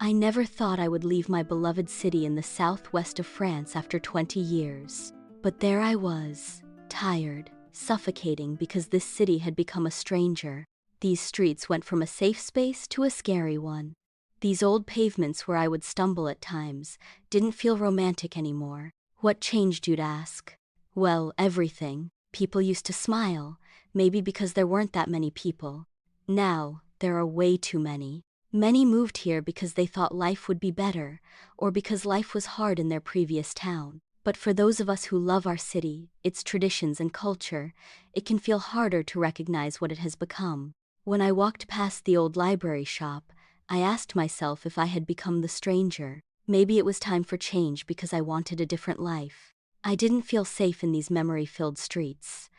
I never thought I would leave my beloved city in the southwest of France after 20 years. But there I was, tired, suffocating because this city had become a stranger. These streets went from a safe space to a scary one. These old pavements where I would stumble at times didn't feel romantic anymore. What changed, you'd ask? Well, everything. People used to smile, maybe because there weren't that many people. Now, there are way too many. Many moved here because they thought life would be better, or because life was hard in their previous town. But for those of us who love our city, its traditions and culture, it can feel harder to recognize what it has become. When I walked past the old library shop, I asked myself if I had become the stranger. Maybe it was time for change because I wanted a different life. I didn't feel safe in these memory-filled streets.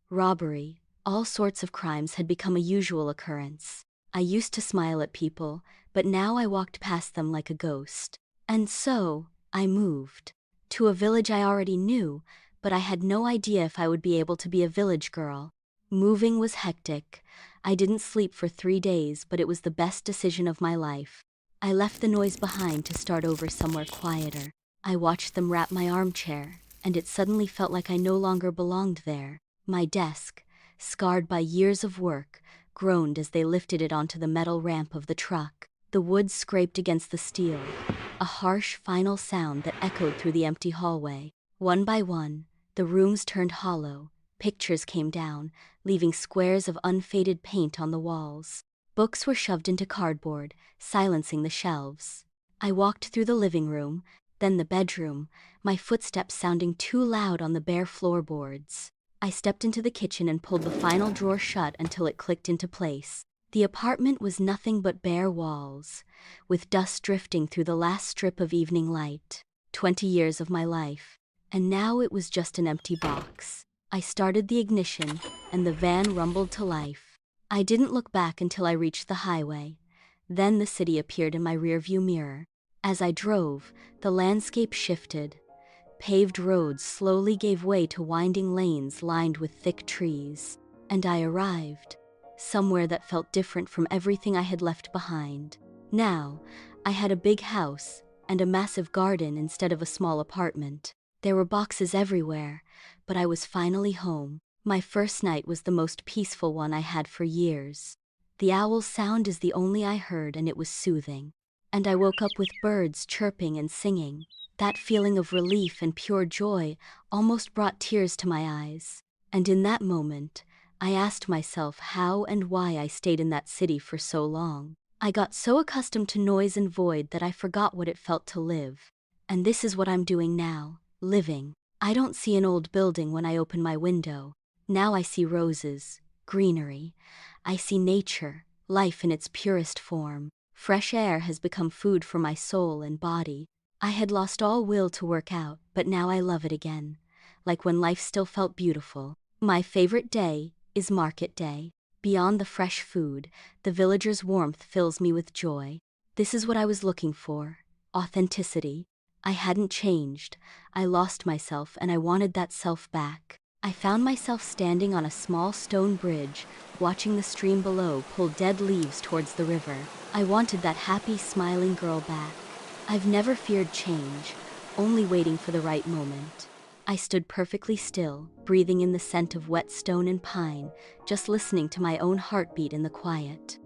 Robbery, all sorts of crimes had become a usual occurrence. I used to smile at people, but now I walked past them like a ghost. And so, I moved. To a village I already knew, but I had no idea if I would be able to be a village girl. Moving was hectic. I didn't sleep for 3 days, but it was the best decision of my life. I left the noise behind to start over somewhere quieter. I watched them wrap my armchair, and it suddenly felt like I no longer belonged there. My desk, scarred by years of work, groaned as they lifted it onto the metal ramp of the truck. The wood scraped against the steel, a harsh final sound that echoed through the empty hallway. One by one, the rooms turned hollow. Pictures came down, leaving squares of unfaded paint on the walls. Books were shoved into cardboard, silencing the shelves. I walked through the living room, then the bedroom, my footsteps sounding too loud on the bare floorboards. I stepped into the kitchen and pulled the final drawer shut until it clicked into place. The apartment was nothing but bare walls, with dust drifting through the last strip of evening light. 20 years of my life, and now it was just an empty box. I started the ignition, and the van rumbled to life. I didn't look back until I reached the highway. Then the city appeared in my rearview mirror. As I drove, the landscape shifted. Paved roads slowly gave way to winding lanes lined with thick trees. And I arrived, somewhere that felt different from everything I had left behind. Now, I had a big house and a massive garden instead of a small apartment. There were boxes everywhere, but I was finally home. My first night was the most peaceful one I had for years. The owl's sound is the only I heard, and it was soothing. And I woke up with birds chirping and singing. That feeling of relief and pure joy almost brought tears to my eyes. And in that moment, I asked myself how and why I stayed in that city for so long. I got so accustomed to noise and void that I forgot what it felt to live. And this is what I'm doing now, living. I don't see an old building when I open my window. Now I see roses, greenery. I see nature, life in its purest form. Fresh air has become food for my soul and body. I had lost all will to work out, but now I love it again, like when life still felt beautiful. My favorite day is market day. Beyond the fresh food, the villagers' warmth fills me with joy. This is what I was looking for, authenticity. I hadn't changed. I lost myself, and I wanted that self back. I found myself standing on a small stone bridge, watching the stream below pull dead leaves towards the river. I wanted that happy, smiling girl back. I've never feared change, only waiting for the right moment. I stood perfectly still, breathing in the scent of wet stone and pine, just listening to my own heartbeat in the quiet.